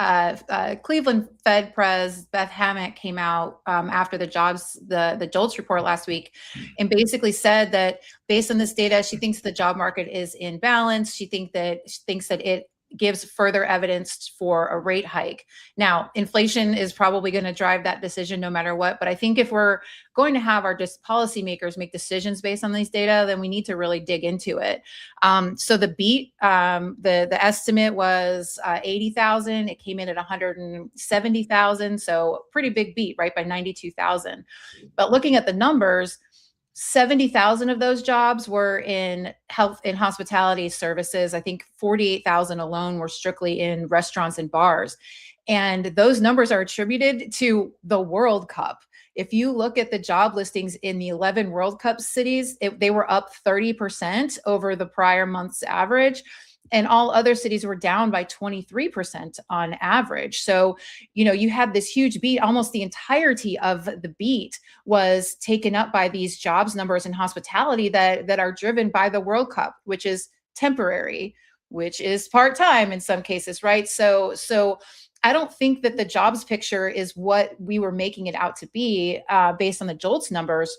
Cleveland Fed Pres Beth Hammack came out after the JOLTS report last week and basically said that based on this data, she thinks the job market is in balance. She thinks that it gives further evidence for a rate hike. Now, inflation is probably going to drive that decision no matter what. But I think if we're going to have our policymakers make decisions based on these data, then we need to really dig into it. So the beat, the estimate was 80,000. It came in at 170,000. So pretty big beat, right, by 92,000. But looking at the numbers, 70,000 of those jobs were in health and hospitality services. I think 48,000 alone were strictly in restaurants and bars. And those numbers are attributed to the World Cup. If you look at the job listings in the 11 World Cup cities, they were up 30% over the prior month's average. And all other cities were down by 23% on average. So, you had this huge beat. Almost the entirety of the beat was taken up by these jobs numbers in hospitality that are driven by the World Cup, which is temporary, which is part-time in some cases, right? So I don't think that the jobs picture is what we were making it out to be based on the JOLTS numbers.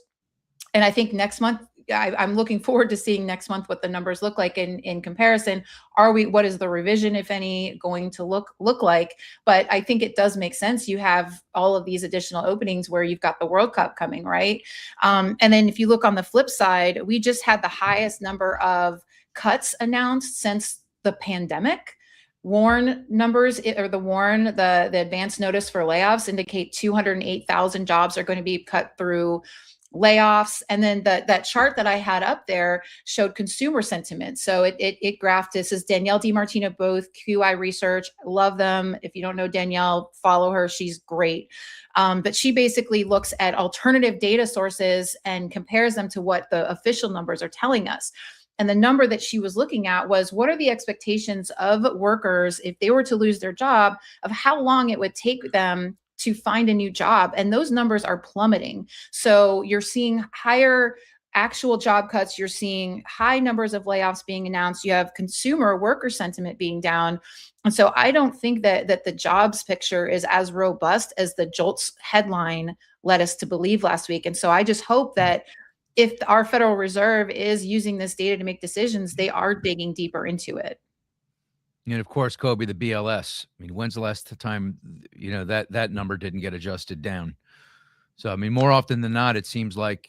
And I think next month, I'm looking forward to seeing next month what the numbers look like in comparison. What is the revision, if any, going to look like? But I think it does make sense. You have all of these additional openings where you've got the World Cup coming, right? And then if you look on the flip side, we just had the highest number of cuts announced since the pandemic. WARN numbers, or the advance notice for layoffs, indicate 208,000 jobs are going to be cut through layoffs. And then that chart that I had up there showed consumer sentiment. So it graphed. This is Danielle DiMartino, both QI Research. Love them. If you don't know Danielle, follow her. She's great. But she basically looks at alternative data sources and compares them to what the official numbers are telling us. And the number that she was looking at was, what are the expectations of workers if they were to lose their job, of how long it would take them to find a new job? And those numbers are plummeting. So you're seeing higher actual job cuts. You're seeing high numbers of layoffs being announced. You have consumer worker sentiment being down. And so I don't think that the jobs picture is as robust as the JOLTS headline led us to believe last week. And so I just hope that if our Federal Reserve is using this data to make decisions, they are digging deeper into it. And of course, Coby, the BLS. I mean, when's the last time that number didn't get adjusted down? So I mean, more often than not, it seems like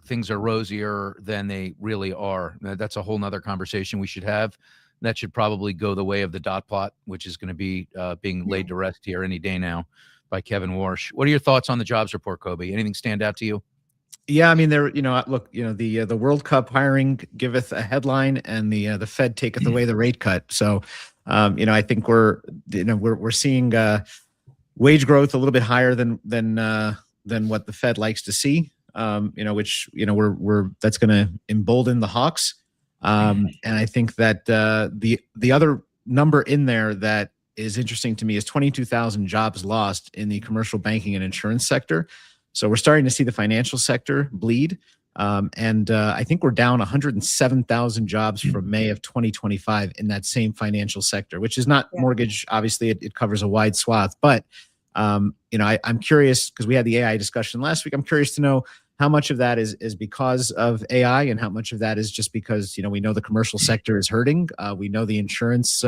things are rosier than they really are. That's a whole nother conversation we should have. That should probably go the way of the dot plot, which is going to be being laid to rest here any day now by Kevin Warsh. What are your thoughts on the jobs report, Coby? Anything stand out to you? Yeah, I mean, the World Cup hiring giveth a headline, and the Fed taketh away the rate cut. So I think we're seeing wage growth a little bit higher than what the Fed likes to see. Which that's going to embolden the hawks. And I think that the other number in there that is interesting to me is 22,000 jobs lost in the commercial banking and insurance sector. So we're starting to see the financial sector bleed. And I think we're down 107,000 jobs from May of 2025 in that same financial sector, which is not mortgage. Obviously, it covers a wide swath. But, I'm curious because we had the AI discussion last week. I'm curious to know how much of that is because of AI and how much of that is just because, we know the commercial sector is hurting. We know the insurance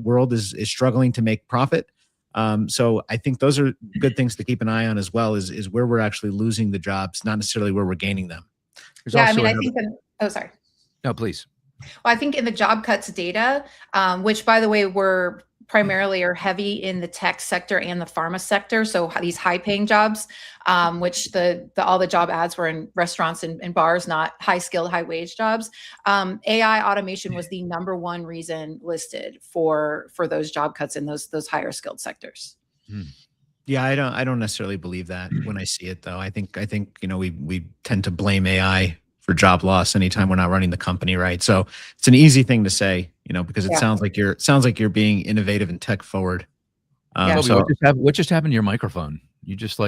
world is struggling to make profit. So I think those are good things to keep an eye on as well is where we're actually losing the jobs, not necessarily where we're gaining them. There's Yeah, I also mean, I another- think that, oh, sorry. No, please. Well, I think in the job cuts data, which by the way, were primarily are heavy in the tech sector and the pharma sector. So these high paying jobs, which all the job ads were in restaurants and bars, not high skilled, high wage jobs. AI automation was the number one reason listed for those job cuts in those higher skilled sectors. Yeah, I don't necessarily believe that when I see it though. I think we tend to blame AI for job loss anytime we're not running the company right. So it's an easy thing to say, because it sounds like you're being innovative and tech forward. So what just happened to your microphone? You just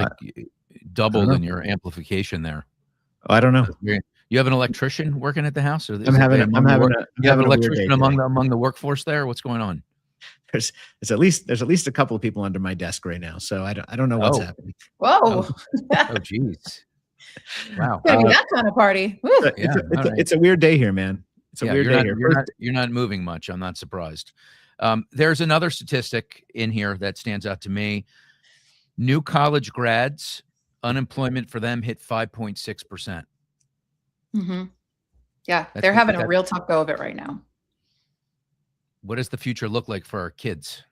doubled in your amplification there. I don't know. You have an electrician working at the house, or I'm having an electrician among the workforce there. What's going on? There's at least a couple of people under my desk right now, so I don't know what's happening. Whoa! Oh, geez. Wow. It's gonna be that kind of party. It's a weird day here, man. It's a weird day here. You're not moving much. I'm not surprised. There's another statistic in here that stands out to me. New college grads, unemployment for them hit 5.6%. Mm-hmm. Yeah, they're having a real tough go of it right now. What does the future look like for our kids?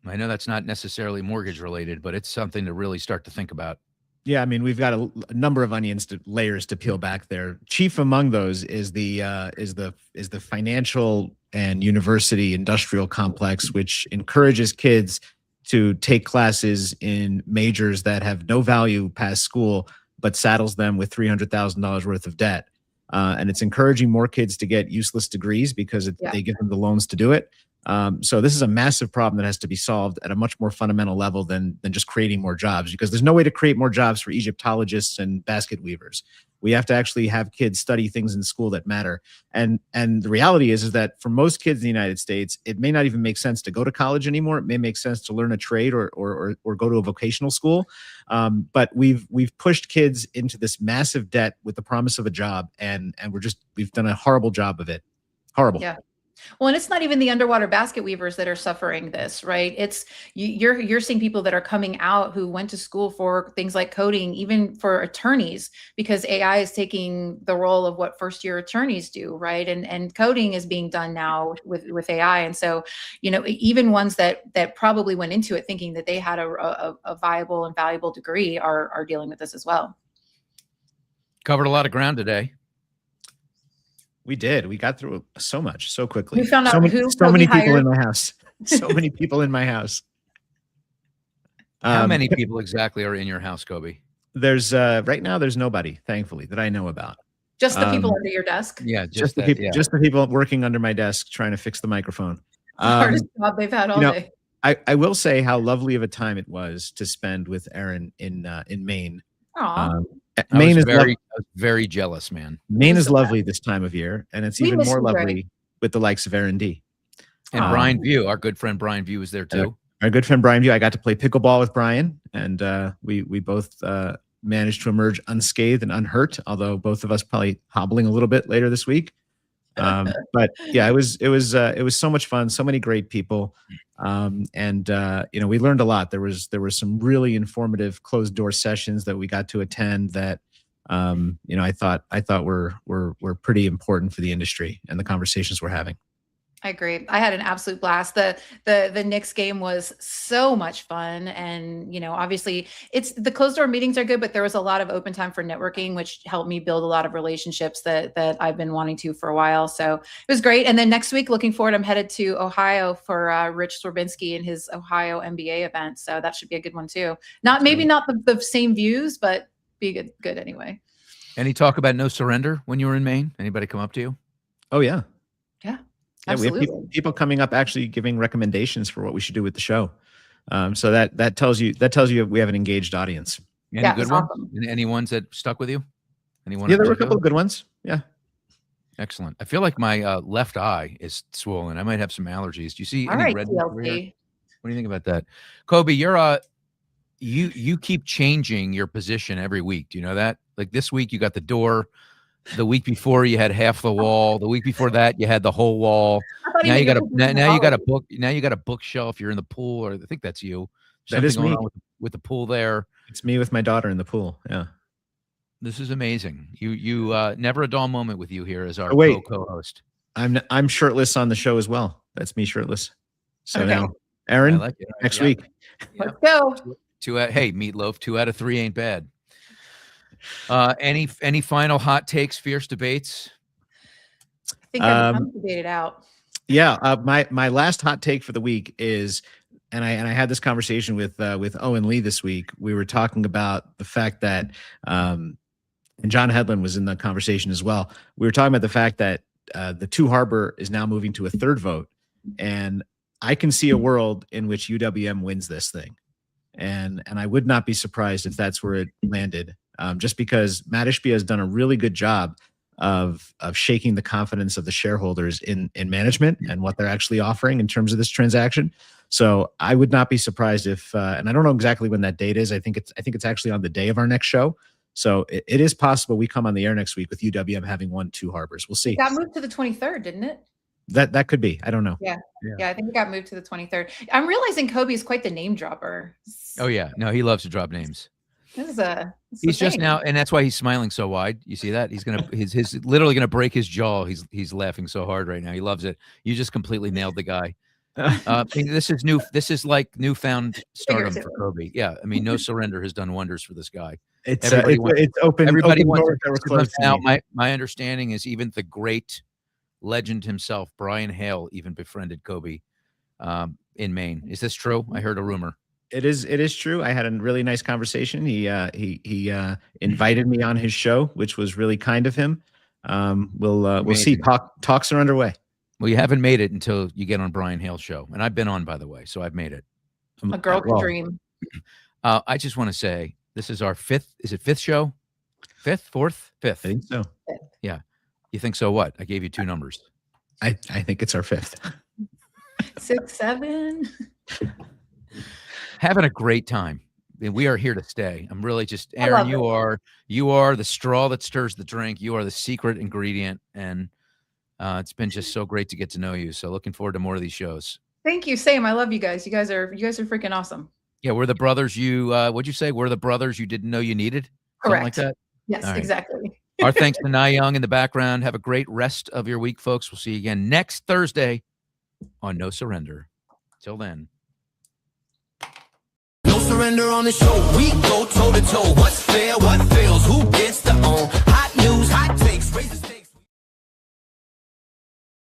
I know that's not necessarily mortgage related, but it's something to really start to think about. Yeah, I mean, we've got a number of layers to peel back there. Chief among those is the financial and university industrial complex, which encourages kids to take classes in majors that have no value past school, but saddles them with $300,000 worth of debt. And it's encouraging more kids to get useless degrees because they give them the loans to do it. So this is a massive problem that has to be solved at a much more fundamental level than just creating more jobs, because there's no way to create more jobs for Egyptologists and basket weavers. We have to actually have kids study things in school that matter. And the reality is that for most kids in the United States, it may not even make sense to go to college anymore. It may make sense to learn a trade or go to a vocational school. But we've pushed kids into this massive debt with the promise of a job, and we've done a horrible job of it. Horrible. Yeah. Well, and it's not even the underwater basket weavers that are suffering this, right? It's you're seeing people that are coming out who went to school for things like coding, even for attorneys, because AI is taking the role of what first-year attorneys do, right? And coding is being done now with AI, and so even ones that probably went into it thinking that they had a viable and valuable degree are dealing with this as well. Covered a lot of ground today. We did. We got through so much so quickly. We found out so many people in my house. So many people in my house. How many people exactly are in your house, Coby? There's right now there's nobody, thankfully, that I know about. Just the people under your desk. Yeah, just the people working under my desk trying to fix the microphone. Hardest job they've had all day. I will say how lovely of a time it was to spend with Erin in Maine. Maine is very jealous, man. Maine is lovely this time of year, and it's even more lovely with the likes of Erin D. And Brian View, our good friend Brian View, is there too. Our good friend Brian View. I got to play pickleball with Brian, and we both managed to emerge unscathed and unhurt. Although both of us probably hobbling a little bit later this week. But yeah, it was so much fun. So many great people, and we learned a lot. There were some really informative closed door sessions that we got to attend that I thought were pretty important for the industry and the conversations we're having. I agree. I had an absolute blast. The Knicks game was so much fun. And, obviously it's the closed door meetings are good, but there was a lot of open time for networking, which helped me build a lot of relationships that I've been wanting to for a while. So it was great. And then next week, looking forward, I'm headed to Ohio for Rich Swerbinsky and his Ohio MBA event. So that should be a good one too. Maybe not the same views, but be good anyway. Any talk about no surrender when you were in Maine? Anybody come up to you? Oh yeah. Yeah. Yeah, we Absolutely. have people coming up actually giving recommendations for what we should do with the show. So that tells you we have an engaged audience. Any Yeah, good it's ones? awesome. Any ones that stuck with you? Anyone? Yeah, there were a couple of good ones. Yeah. Excellent. I feel like my left eye is swollen. I might have some allergies. Do you see All any right, redness over here? TLC. What do you think about that? Coby, you're you keep changing your position every week. Do you know that? Like this week you got the door. The week before you had half the wall. The week before that you had the whole wall. Now you got a book. Now you got a bookshelf. You're in the pool, or I think that's you. That is Something me. going on with the pool there. It's me with my daughter in the pool. Yeah. This is amazing. You never a dull moment with you here as our co-host. I'm shirtless on the show as well. That's me shirtless. So Okay. now, Erin, I like it. next Yeah. week. Let's go. Hey, Meatloaf, 2 out of 3 ain't bad. Any final hot takes, fierce debates? I think I'm debated out. Yeah. My last hot take for the week is, and I had this conversation with Owen Lee this week. We were talking about the fact that, and John Hedlund was in the conversation as well. We were talking about the fact that the 2 Harbor is now moving to a 3rd vote, and I can see a world in which UWM wins this thing, and I would not be surprised if that's where it landed. Just because Matt Ishbia has done a really good job of shaking the confidence of the shareholders in management and what they're actually offering in terms of this transaction. So I would not be surprised if, and I don't know exactly when that date is. I think it's actually on the day of our next show. So it is possible we come on the air next week with UWM having won 2 Harbors. We'll see. It got moved to the 23rd, didn't it? That could be. I don't know. Yeah, I think it got moved to the 23rd. I'm realizing Coby is quite the name dropper. Oh yeah, no, he loves to drop names. He's Just now, and that's why he's smiling so wide. You see that? He's literally gonna break his jaw. He's laughing so hard right now. He loves it. You just completely nailed the guy. This is new. This is like newfound stardom for Coby. Yeah, I mean, no surrender has done wonders for this guy. It's open. Everybody open wants doors that were closed to now. me. My understanding is even the great legend himself, Brian Hale, even befriended Coby in Maine. Is this true? I heard a rumor. It is true. I had a really nice conversation. He invited me on his show, which was really kind of him. We'll see. Talks are underway. Well, you haven't made it until you get on Brian Hale's show, and I've been on, by the way, so I've made it. A girl can dream. I just want to say this is our 5th. Is it 5th show? 5th, 4th, 5th? I think so. Yeah. You think so? What? I gave you 2 numbers. I think it's our 5th. 6, 7. Having a great time. I mean, we are here to stay. I'm really just, Erin, you are the straw that stirs the drink. You are the secret ingredient, and it's been just so great to get to know you. So looking forward to more of these shows. Thank you. Same. I love you guys. You guys are freaking awesome. Yeah, we're the brothers what'd you say? We're the brothers you didn't know you needed? Correct. Something like that? Yes, All right. exactly. Our thanks to Nye Young in the background. Have a great rest of your week, folks. We'll see you again next Thursday on No Surrender. Till then. No surrender on the show. We go toe to toe. What's fair? What fails? Who